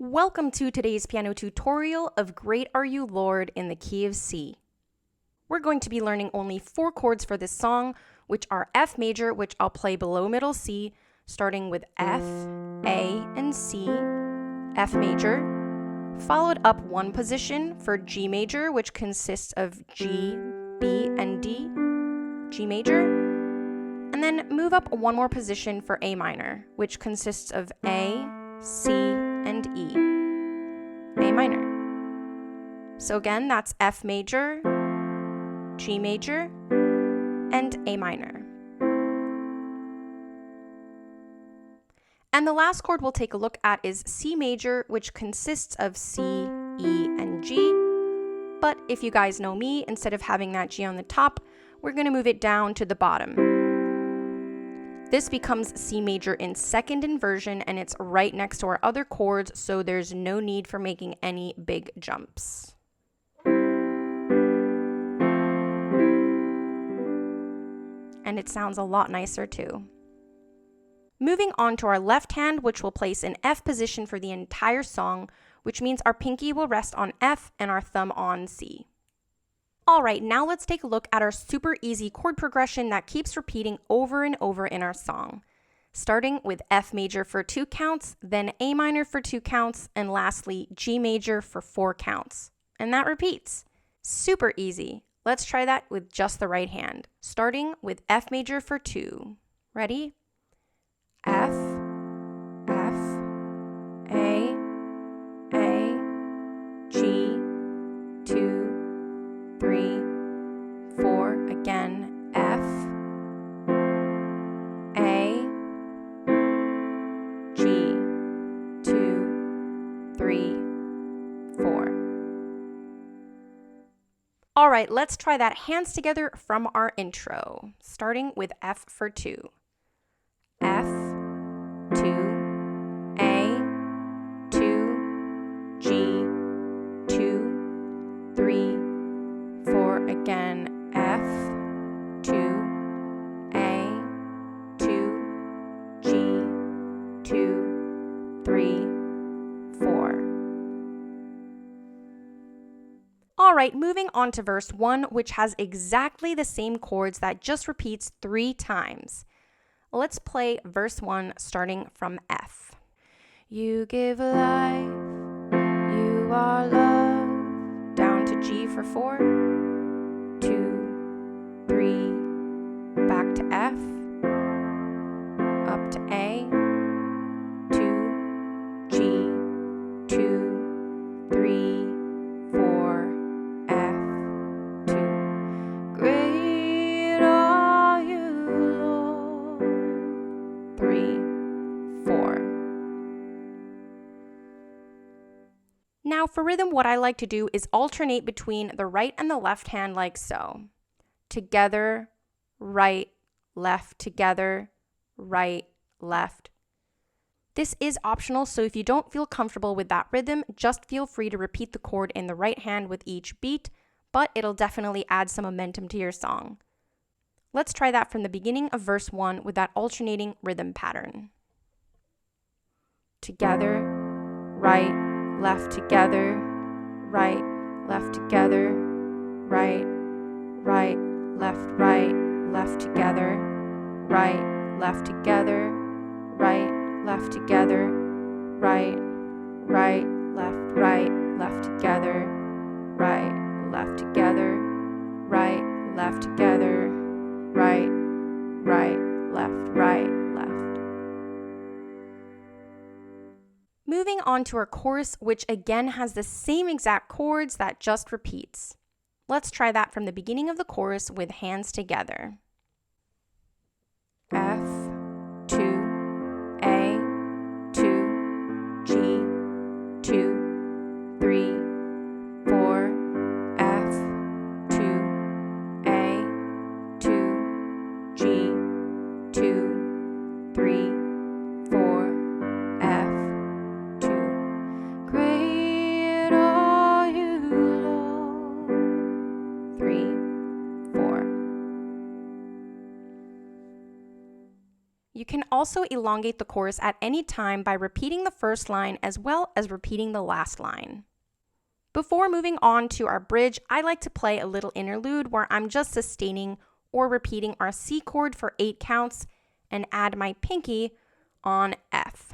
Welcome to today's piano tutorial of Great Are You Lord in the key of C. We're going to be learning only 4 chords for this song, which are F major, which I'll play below middle C, starting with F, A, and C, F major, followed up 1 position for G major, which consists of G, B, and D, G major, and then move up 1 more position for A minor, which consists of A, C, and E, A minor. So again, that's F major, G major, and A minor. And the last chord we'll take a look at is C major, which consists of C, E, and G. But if you guys know me, instead of having that G on the top, we're going to move it down to the bottom. This becomes C major in second inversion, and it's right next to our other chords, so there's no need for making any big jumps. And it sounds a lot nicer too. Moving on to our left hand, which we'll place in F position for the entire song, which means our pinky will rest on F and our thumb on C. Alright, now let's take a look at our super easy chord progression that keeps repeating over and over in our song. Starting with F major for 2 counts, then A minor for 2 counts, and lastly G major for 4 counts. And that repeats. Super easy. Let's try that with just the right hand. Starting with F major for 2. Ready? F, F, A, G, 2, 3, 4, again, F, A, G, 2, 3, 4. All right, let's try that hands together from our intro, starting with F for 2. F, 2, A, 2, G, 2, 3, 4, again, F, 2, A, 2, G, 2, 3, 4. All right, moving on to verse 1, which has exactly the same chords that just repeats 3 times. Let's play verse 1 starting from F. You give life, you are love, down to G for 4, 2, 3, back to F, up to A, 2, G, 2, 3, 4, F, 2. Great are you, Lord, 3, 4. Now for rhythm, what I like to do is alternate between the right and the left hand like so. Together, right, left, together, right, left. This is optional, so if you don't feel comfortable with that rhythm, just feel free to repeat the chord in the right hand with each beat, but it'll definitely add some momentum to your song. Let's try that from the beginning of verse 1 with that alternating rhythm pattern. Together, right, left, together, right, left, together, right, right, left, together, right, left, together, right, left, together, right, right, left, together, right, left, together, right, left, together, right, left, left. Moving on to our chorus, which again has the same exact chords that just repeats. Let's try that from the beginning of the chorus with hands together. F, 2, A, 2, G, 2, 3, 4, F, 2, A, 2, G, 2, 3, 4, F, 2. Great are you, Lord, 3, 4. You can also elongate the chorus at any time by repeating the first line as well as repeating the last line. Before moving on to our bridge, I like to play a little interlude where I'm just sustaining or repeating our C chord for 8 counts and add my pinky on F.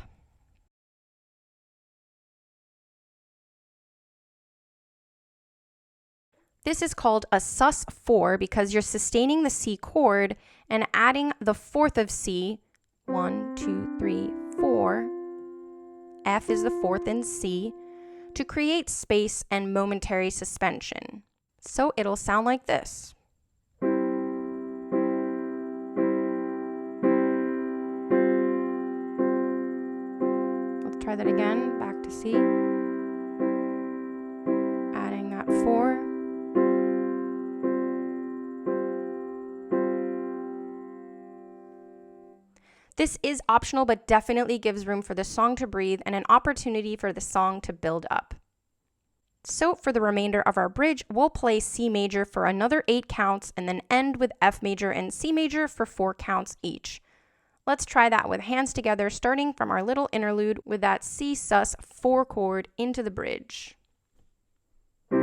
This is called a sus4 because you're sustaining the C chord and adding the fourth of C. 1, 2, 3, 4. F is the fourth in C to create space and momentary suspension. So it'll sound like this. Let's try that again. Back to C. Adding that 4. This is optional, but definitely gives room for the song to breathe and an opportunity for the song to build up. So for the remainder of our bridge, we'll play C major for another 8 counts and then end with F major and C major for 4 counts each. Let's try that with hands together, starting from our little interlude with that C sus4 chord into the bridge. 3,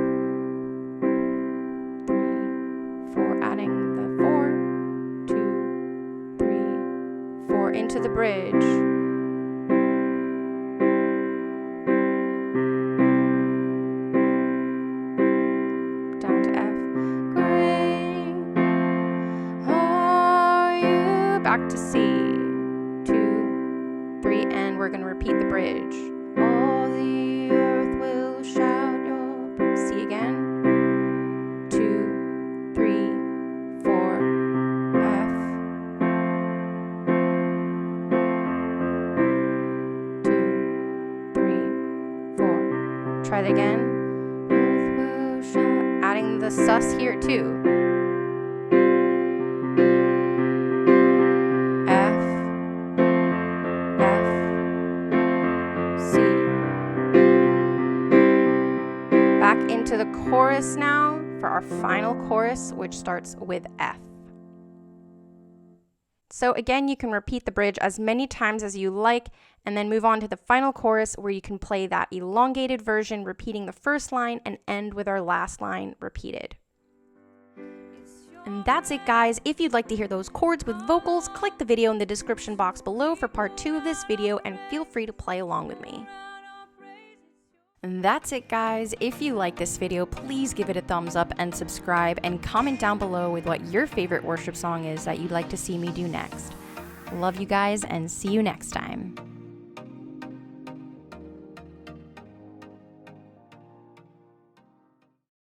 4, adding the 4, 2, 3, 4 into the bridge. Down to F. Great are you. Back to C. 2, 3, and we're going to repeat the bridge. All the earth will shout your C again. 2, 3, 4, F. 2, 3, 4. Try that again. Earth will shout. Adding the sus here too. Into the chorus now for our final chorus, which starts with F. So again, you can repeat the bridge as many times as you like and then move on to the final chorus where you can play that elongated version, repeating the first line and end with our last line repeated. And that's it, guys. If you'd like to hear those chords with vocals, click the video in the description box below for part 2 of this video and feel free to play along with me. And that's it, guys. If you like this video, please give it a thumbs up and subscribe and comment down below with what your favorite worship song is that you'd like to see me do next. Love you guys and see you next time.